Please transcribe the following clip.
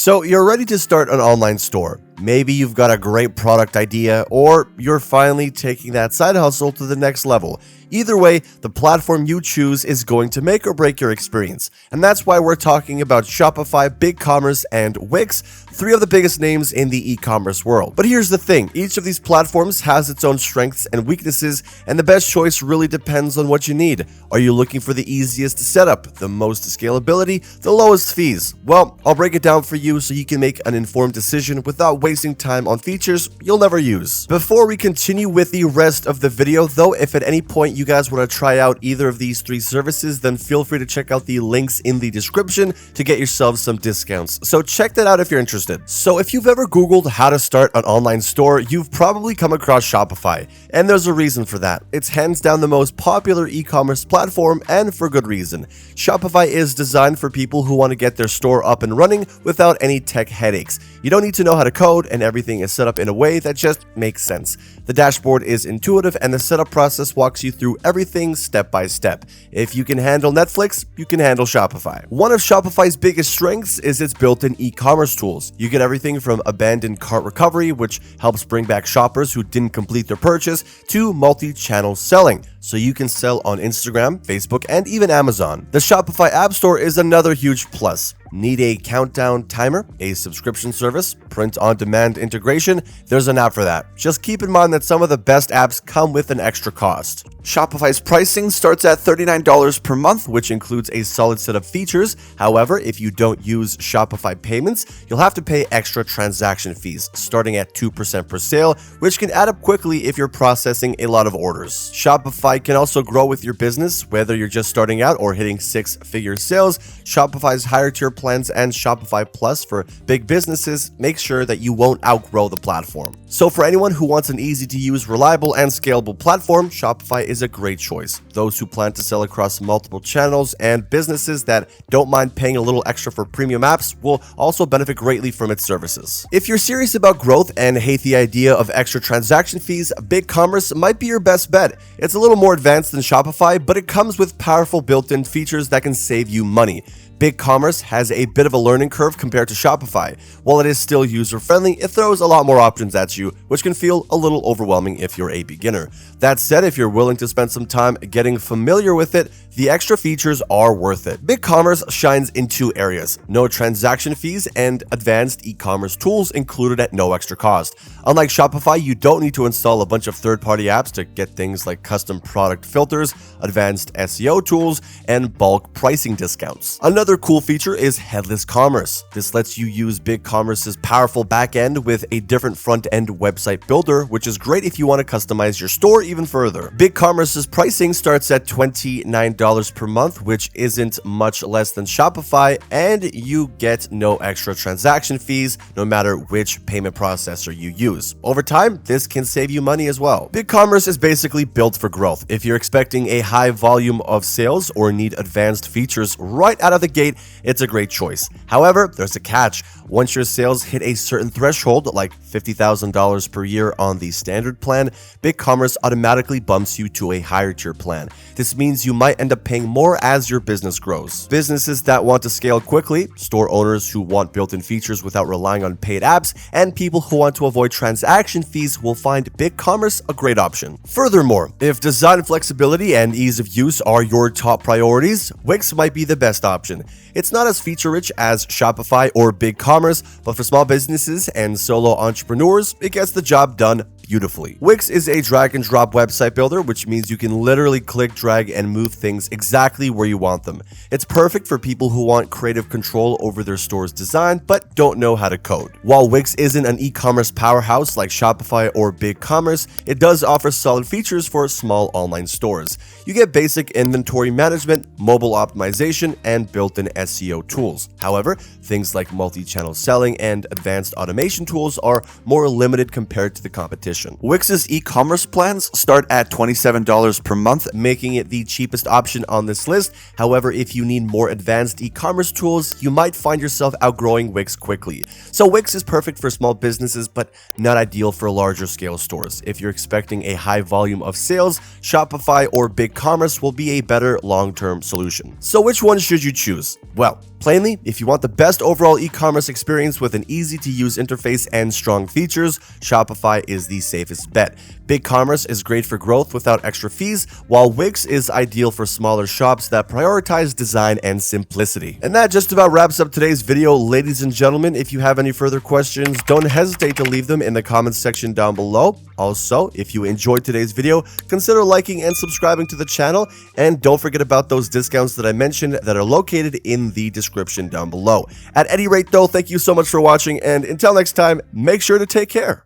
So you're ready to start an online store. Maybe you've got a great product idea, or you're finally taking that side hustle to the next level. Either way, the platform you choose is going to make or break your experience. And that's why we're talking about Shopify, BigCommerce, and Wix, three of the biggest names in the e-commerce world. But here's the thing, each of these platforms has its own strengths and weaknesses, and the best choice really depends on what you need. Are you looking for the easiest setup, the most scalability, the lowest fees? Well, I'll break it down for you so you can make an informed decision without wasting time on features you'll never use. Before we continue with the rest of the video though, if at any point you guys want to try out either of these three services, then feel free to check out the links in the description to get yourselves some discounts. So check that out if you're interested. So if you've ever Googled how to start an online store, you've probably come across Shopify. And there's a reason for that. It's hands down the most popular e-commerce platform, and for good reason. Shopify is designed for people who want to get their store up and running without any tech headaches. You don't need to know how to code, and everything is set up in a way that just makes sense. The dashboard is intuitive, and the setup process walks you through everything step by step. If you can handle Netflix, you can handle Shopify. One of Shopify's biggest strengths is its built-in e-commerce tools. You get everything from abandoned cart recovery, which helps bring back shoppers who didn't complete their purchase, to multi-channel selling, so you can sell on Instagram, Facebook, and even Amazon. The Shopify App Store is another huge plus. Need a countdown timer, a subscription service, print-on-demand integration? There's an app for that. Just keep in mind that some of the best apps come with an extra cost. Shopify's pricing starts at $39 per month, which includes a solid set of features. However, if you don't use Shopify payments, you'll have to pay extra transaction fees, starting at 2% per sale, which can add up quickly if you're processing a lot of orders. Shopify can also grow with your business, whether you're just starting out or hitting six-figure sales. Shopify's higher tier plans and Shopify Plus for big businesses make sure that you won't outgrow the platform. So for anyone who wants an easy-to-use, reliable, and scalable platform, Shopify is a great choice. Those who plan to sell across multiple channels and businesses that don't mind paying a little extra for premium apps will also benefit greatly from its services. If you're serious about growth and hate the idea of extra transaction fees, BigCommerce might be your best bet. It's a little more advanced than Shopify, but it comes with powerful built-in features that can save you money. BigCommerce has a bit of a learning curve compared to Shopify. While it is still user-friendly, it throws a lot more options at you, which can feel a little overwhelming if you're a beginner. That said, if you're willing to spend some time getting familiar with it, the extra features are worth it. BigCommerce shines in two areas: no transaction fees and advanced e-commerce tools included at no extra cost. Unlike Shopify, you don't need to install a bunch of third-party apps to get things like custom product filters, advanced SEO tools, and bulk pricing discounts. Another cool feature is headless commerce. This lets you use BigCommerce's powerful backend with a different front-end website builder, which is great if you want to customize your store even further. BigCommerce's pricing starts at $29 per month, which isn't much less than Shopify, and you get no extra transaction fees no matter which payment processor you use. Over time, this can save you money as well. BigCommerce is basically built for growth. If you're expecting a high volume of sales or need advanced features right out of the gate, it's a great choice. However, there's a catch. Once your sales hit a certain threshold, like $50,000 per year on the standard plan, BigCommerce automatically bumps you to a higher tier plan. This means you might end up paying more as your business grows. Businesses that want to scale quickly, store owners who want built-in features without relying on paid apps, and people who want to avoid transaction fees will find BigCommerce a great option. Furthermore, if design flexibility and ease of use are your top priorities, Wix might be the best option. It's not as feature-rich as Shopify or BigCommerce, but for small businesses and solo entrepreneurs, it gets the job done beautifully. Wix is a drag-and-drop website builder, which means you can literally click, drag, and move things exactly where you want them. It's perfect for people who want creative control over their store's design but don't know how to code. While Wix isn't an e-commerce powerhouse like Shopify or BigCommerce, it does offer solid features for small online stores. You get basic inventory management, mobile optimization, and built-in SEO tools. However, things like multi-channel selling and advanced automation tools are more limited compared to the competition. competition. Wix's e-commerce plans start at $27 per month, Making it the cheapest option on this list. However, if you need more advanced e-commerce tools, you might find yourself outgrowing Wix quickly. So Wix is perfect for small businesses, but not ideal for larger scale stores. If you're expecting a high volume of sales, Shopify or BigCommerce will be a better long-term solution. So which one should you choose? Well, plainly, if you want the best overall e-commerce experience with an easy-to-use interface and strong features, Shopify is the safest bet. BigCommerce is great for growth without extra fees, while Wix is ideal for smaller shops that prioritize design and simplicity. And that just about wraps up today's video, ladies and gentlemen. If you have any further questions, don't hesitate to leave them in the comments section down below. Also, if you enjoyed today's video, consider liking and subscribing to the channel, and don't forget about those discounts that I mentioned that are located in the description down below. At any rate though, thank you so much for watching, and until next time, make sure to take care.